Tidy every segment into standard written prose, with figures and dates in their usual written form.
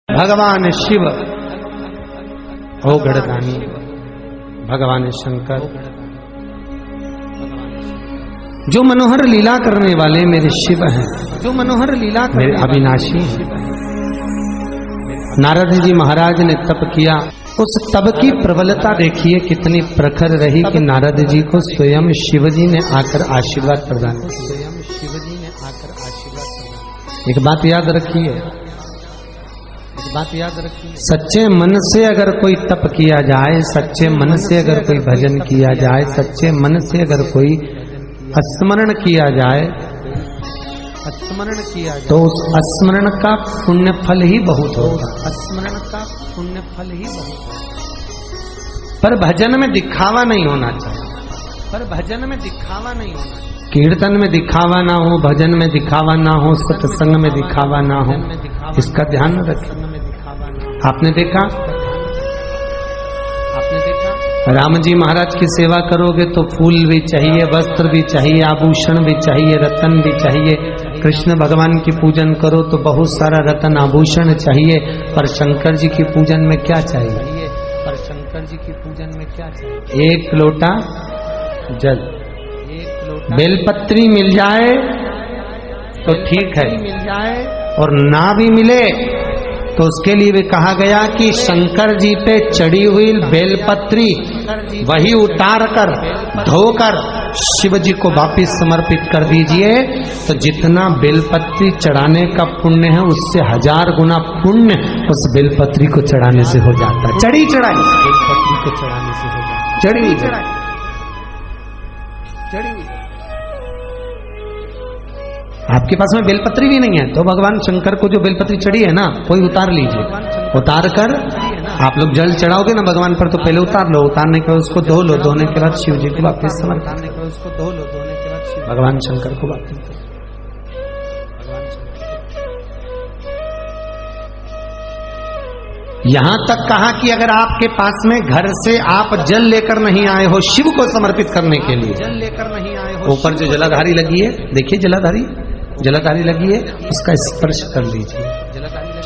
भगवान शिव हो गणदानी, भगवान शंकर जो मनोहर लीला करने वाले मेरे शिव हैं, जो मनोहर लीला मेरे अविनाशी हैं। नारद जी महाराज ने तप किया, उस तप की प्रबलता देखिए कितनी प्रखर रही कि नारद जी को स्वयं शिव जी ने आकर आशीर्वाद प्रदान किया। एक बात याद रखिए, सच्चे मन से अगर कोई तप किया जाए, सच्चे मन से अगर कोई भजन किया जाए, सच्चे मन से अगर कोई स्मरण किया जाए, तो उस स्मरण का पुण्य फल ही बहुत होगा। स्मरण का पुण्य फल ही बहुत होगा। पर भजन में दिखावा नहीं होना चाहिए, पर भजन में दिखावा नहीं होना चाहिए। कीर्तन में दिखावा ना हो, भजन में दिखावा ना हो, सत्संग में दिखावा ना हो, इसका ध्यान रखें। आपने देखा राम जी महाराज की सेवा करोगे तो फूल भी चाहिए, वस्त्र भी चाहिए, आभूषण भी चाहिए, रतन भी चाहिए। कृष्ण भगवान की पूजन करो तो बहुत सारा रतन आभूषण चाहिए। पर शंकर जी की पूजन में क्या चाहिए? पर शंकर जी की पूजन में क्या चाहिए? एक लोटा जल, बेलपत्री मिल जाए तो ठीक है, मिल जाए और ना भी मिले तो उसके लिए भी कहा गया कि शंकर जी पे चढ़ी हुई बेलपत्री वही उतार कर धोकर शिव जी को वापिस समर्पित कर दीजिए। तो जितना बेलपत्री चढ़ाने का पुण्य है उससे 1000 गुना पुण्य उस बेलपत्री को चढ़ाने से हो जाता है। चढ़ी चढ़ाई बेलपत्री को चढ़ाने से हो जाता है। चढ़ी चढ़ाई चढ़ी। आपके पास में बेलपत्री भी नहीं है तो भगवान शंकर को जो बेलपत्री चढ़ी है ना, कोई उतार लीजिए। उतार कर आप लोग जल चढ़ाओगे ना भगवान पर, तो पहले उतार लो, उतारने के बाद उसको धो लो, धोने के बाद शिव जी को वापस समर्पित करने के बाद उसको धो लो, धोने के बाद भगवान शंकर को वापस। यहां तक कहा कि अगर आपके पास में घर से आप जल लेकर नहीं आए हो शिव को समर्पित करने के लिए, जल लेकर नहीं आए हो, ऊपर जो जलाधारी लगी है, देखिए जलाधारी लगी है, उसका स्पर्श कर लीजिए।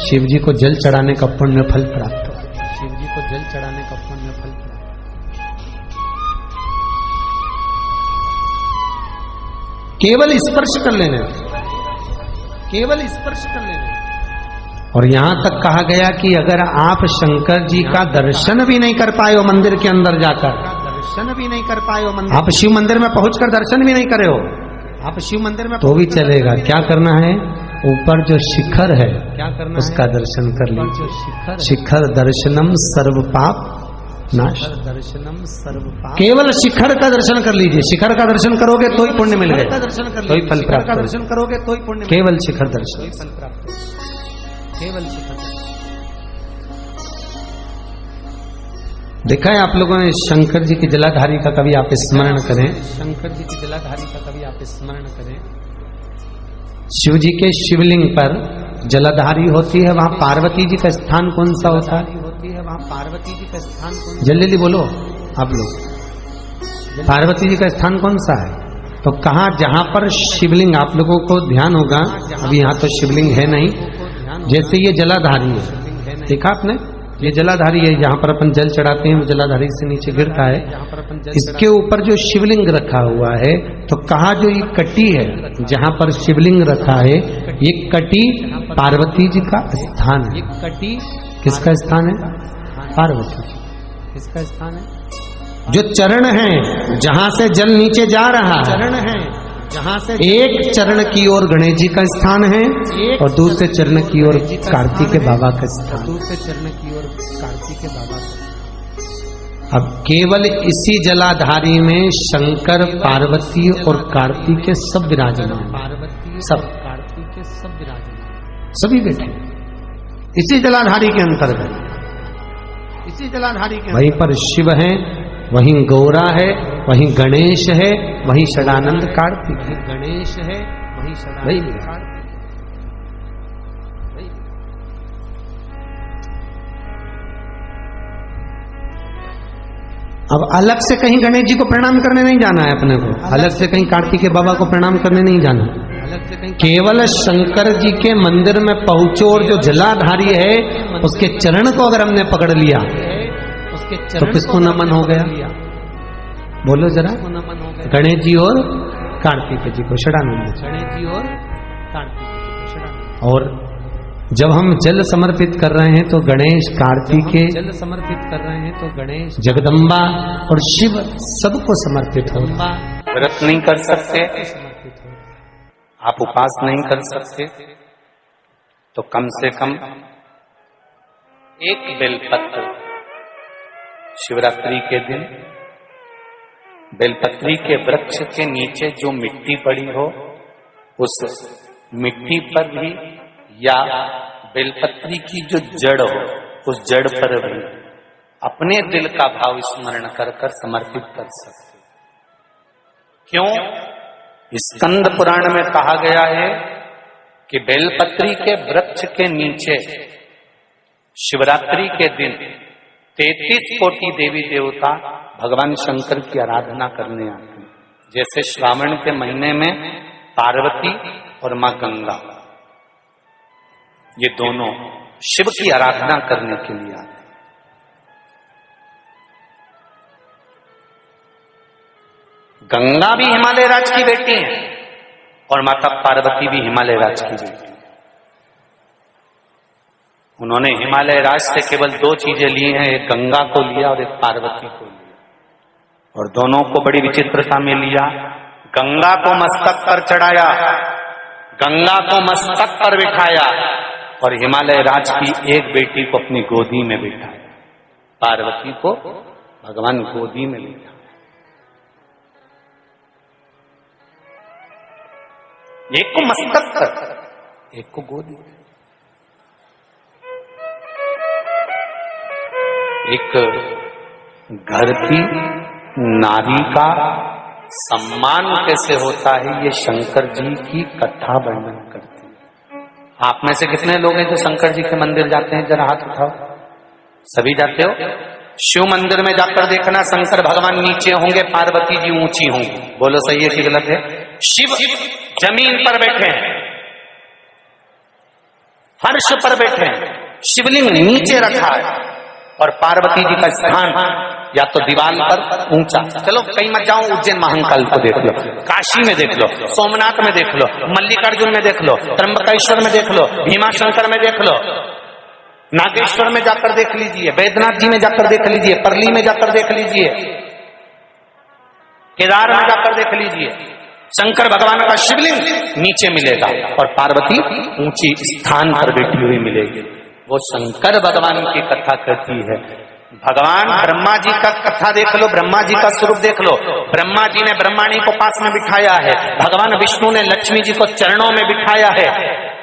शिव जी को जल चढ़ाने का पुण्य फल प्राप्त हो। शिव जी को जल चढ़ाने का पुण्य फल प्राप्त, केवल स्पर्श कर लेने, केवल स्पर्श कर लेने। और यहां तक कहा गया कि अगर आप शंकर जी का दर्शन भी नहीं कर पाए हो मंदिर के अंदर जाकर, दर्शन भी नहीं कर पाए हो, आप शिव मंदिर में पहुंचकर दर्शन भी नहीं करे हो, आप शिव मंदिर में तो भी चलेगा। क्या करना है? ऊपर जो शिखर है, क्या करना, उसका दर्शन कर लीजिए। शिखर दर्शनम सर्व पाप नाश, दर्शनम सर्व पाप। केवल शिखर का दर्शन कर लीजिए। शिखर का दर्शन करोगे तो ही पुण्य मिलेगा, तो ही फल प्राप्त। दर्शन करोगे तो ही पुण्य, केवल शिखर दर्शन फल प्राप्त, केवल शिखर। देखा है आप लोगों ने शंकर जी की जलाधारी का कभी आप स्मरण करें, शंकर जी की जलाधारी का कभी आप स्मरण करें। शिव जी के शिवलिंग पर जलाधारी होती है, वहां पार्वती जी का स्थान कौन सा होता है? वहां पार्वती जी का स्थान कौन, जल्दी बोलो आप लोग, पार्वती जी का स्थान कौन सा है? तो कहा जहां पर शिवलिंग, आप लोगों को ध्यान होगा, अभी यहाँ तो शिवलिंग है नहीं, जैसे ये जलाधारी है, देखा आपने, ये जलाधारी है, जहां पर अपन जल चढ़ाते हैं वो जलाधारी से नीचे गिरता है, इसके ऊपर जो शिवलिंग रखा हुआ है, तो कहा जो ये कटी है जहां पर शिवलिंग रखा है, ये कटी पार्वती जी का स्थान है। कटी किसका स्थान है? पार्वती जी। किसका स्थान है? जो चरण है जहां से जल नीचे जा रहा है, चरण है जहां से, एक चरण की ओर गणेश जी का स्थान है और दूसरे चरण की ओर कार्तिक बाबा का स्थान, दूसरे चरण की ओर कार्तिक बाबा का। अब केवल इसी जलाधारी में शंकर, पार्वती और कार्तिक के सब विराजमान, पार्वती सब कार्तिक के सब विराजमान, सभी बैठे इसी जलाधारी के अंतर्गत, इसी जलाधारी के वहीं पर शिव है, वहीं गौरा है, वहीं गणेश है, वहीं षडानंद कार्तिक है। गणेश है, वहीं षडानंद कार्तिक। अब अलग से कहीं गणेश जी को प्रणाम करने नहीं जाना है अपने को, अलग से कहीं कार्तिक बाबा को प्रणाम करने नहीं जाना, केवल शंकर जी के मंदिर में पहुंचो और जो जलाधारी है उसके चरण को अगर हमने पकड़ लिया तो किसको नमन हो गया? बोलो जरा। गणेश जी और कार्तिक जी को षडानंद, गणेश जी और कार्तिक जी को षडानंद। और जब हम जल समर्पित कर रहे हैं तो गणेश, कार्तिकेय जल समर्पित कर रहे हैं तो गणेश, जगदम्बा और शिव सबको समर्पित हो। व्रत नहीं कर सकते, आप उपास नहीं कर सकते, तो कम से कम एक बेलपत्र शिवरात्रि के दिन बेलपत्री के वृक्ष के नीचे जो मिट्टी पड़ी हो उस मिट्टी पर भी, या बेलपत्री की जो जड़ हो उस जड़ पर भी अपने दिल का भाव स्मरण कर कर समर्पित कर सकते। क्यों? स्कंद पुराण में कहा गया है कि बेलपत्री के वृक्ष के नीचे शिवरात्रि के दिन 33 कोटि देवी देवता भगवान शंकर की आराधना करने आते हैं। जैसे श्रावण के महीने में पार्वती और मां गंगा, ये दोनों शिव की आराधना करने के लिए आते हैं। गंगा भी हिमालय राज की बेटी है और माता पार्वती भी हिमालय राज की बेटी है। उन्होंने हिमालय राज से केवल 2 चीजें ली हैं, एक गंगा को लिया और एक पार्वती को लिया, और दोनों को बड़ी विचित्रता में लिया। गंगा को मस्तक पर चढ़ाया, गंगा को मस्तक पर बिठाया, और हिमालय राज की एक बेटी को अपनी गोदी में बिठाया, पार्वती को भगवान गोदी में बिठाया। एक को मस्तक पर, एक को गोदी में। एक घर की नारी का सम्मान कैसे होता है, ये शंकर जी की कथा वर्णन करती है। आप में से कितने लोग हैं जो शंकर जी के मंदिर जाते हैं? जरा हाथ उठाओ। सभी जाते हो? शिव मंदिर में जाकर देखना, शंकर भगवान नीचे होंगे, पार्वती जी ऊंची होंगी। बोलो सही है कि गलत है? शिव जमीन पर बैठे हैं, फर्श पर बैठे हैं, शिवलिंग नीचे रखा है, और पार्वती जी का स्थान या तो दीवार पर ऊंचा। चलो कहीं मत जाओ, उज्जैन महाकाल को देख लो, काशी में देख लो, सोमनाथ में देख लो, मल्लिकार्जुन में देख लो, त्र्यंबकेश्वर में देख लो, भीमाशंकर में देख लो, नागेश्वर में जाकर देख लीजिए, बैद्यनाथ जी में जाकर देख लीजिए, परली में जाकर देख लीजिए, केदार में जाकर देख लीजिए। शंकर भगवान का शिवलिंग नीचे मिलेगा और पार्वती ऊंची स्थान पर बैठी हुई मिलेगी। वो शंकर भगवान की कथा कहती है। भगवान ब्रह्मा जी का कथा देख लो, ब्रह्मा जी का स्वरूप देख लो। ब्रह्मा जी ने ब्रह्माणी को पास में बिठाया है, भगवान विष्णु ने लक्ष्मी जी को चरणों में बिठाया है,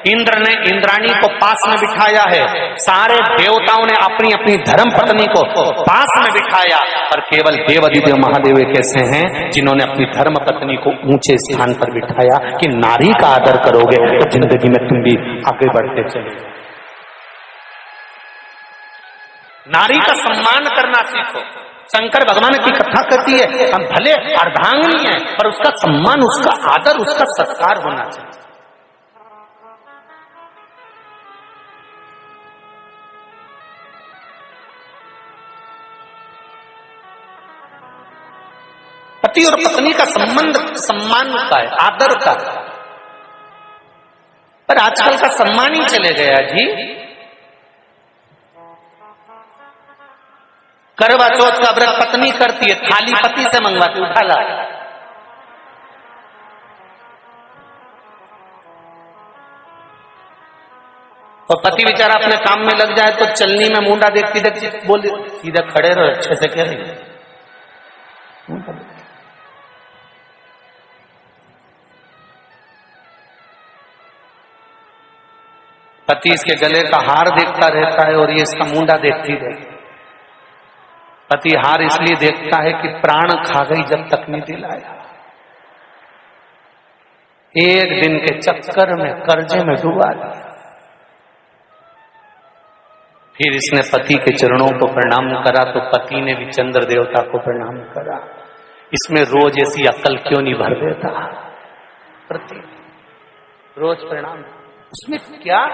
इंद्र ने इंद्राणी को पास में बिठाया है, सारे देवताओं ने अपनी अपनी धर्म पत्नी को पास में बिठाया, पर केवल देवाधिदेव महादेव कैसे हैं जिन्होंने अपनी धर्म पत्नी को ऊंचे स्थान पर बिठाया कि नारी का आदर करोगे तो जिंदगी में तुम भी आगे बढ़ते चले। नारी का सम्मान करना सीखो। शंकर भगवान की कथा कहती है हम भले अर्धांगिनी है पर उसका सम्मान, उसका आदर, उसका सत्कार होना चाहिए। पति और पत्नी का संबंध सम्मान का है, आदर का, पर आजकल का सम्मान ही चले गया जी। करवा चौथ का व्रत पत्नी करती है, थाली पति से मंगवाती, उठा ला। और पति बेचारा अपने काम में लग जाए तो चलनी में मुंडा देखती देखती बोल सीधे खड़े रहो, अच्छे से कह रही। पति इसके गले का हार देखता रहता है और ये इसका मुंडा देखती रहती। पति हार इसलिए देखता है कि प्राण खा गई जब तक नहीं दिलाया। एक दिन के चक्कर में कर्जे में डुबा दिया। फिर इसने पति के चरणों को प्रणाम करा तो पति ने भी चंद्र देवता को प्रणाम करा। इसमें रोज ऐसी अकल क्यों नहीं भर देता? प्रति रोज प्रणाम। उसमें क्या